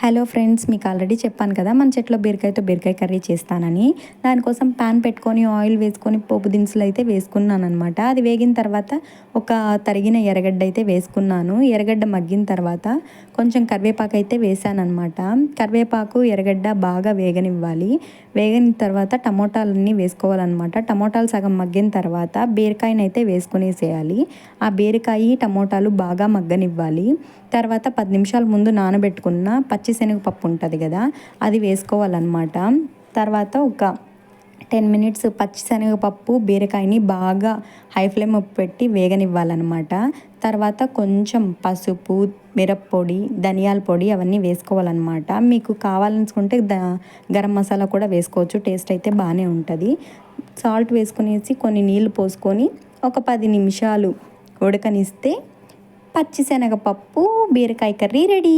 Hello friends, మీకు already చెప్పాను కదా మన చెట్లో బీరకాయతో బీరకాయ కర్రీ చేస్తానని. దానికోసం ప్యాన్ పెట్టుకొని ఆయిల్ వేసుకొని పోపు దినుసులు అయితే వేసుకున్నాను అనమాట. అది వేగిన తర్వాత ఒక తరిగిన ఎర్రగడ్డ అయితే వేసుకున్నాను. ఎర్రగడ్డ మగ్గిన తర్వాత కొంచెం కరివేపాకు అయితే వేసానమాట. కరివేపాకు ఎర్రగడ్డ బాగా వేగనివ్వాలి. వేగిన తర్వాత టమోటాలన్నీ వేసుకోవాలన్నమాట. టమోటాలు సగం మగ్గిన తర్వాత బీరకాయని అయితే వేసుకునేసేయాలి. ఆ బీరకాయ టమోటాలు బాగా మగ్గనివ్వాలి. తర్వాత 10 నిమిషాల ముందు నానబెట్టుకున్న పచ్చిశనగపప్పు ఉంటుంది కదా, అది వేసుకోవాలన్నమాట. తర్వాత ఒక 10 మినిట్స్ పచ్చిశనగపప్పు బీరకాయని బాగా హై ఫ్లేమ్ పెట్టి వేగనివ్వాలన్నమాట. తర్వాత కొంచెం పసుపు, మిరప్పొడి, ధనియాల పొడి అవన్నీ వేసుకోవాలన్నమాట. మీకు కావాలనుకుంటే గరం మసాలా కూడా వేసుకోవచ్చు. టేస్ట్ అయితే బాగానే ఉంటుంది. సాల్ట్ వేసుకునేసి కొన్ని నీళ్ళు పోసుకొని ఒక 10 నిమిషాలు ఉడకనిస్తే పచ్చిశనగపప్పు బీరకాయ కర్రీ రెడీ.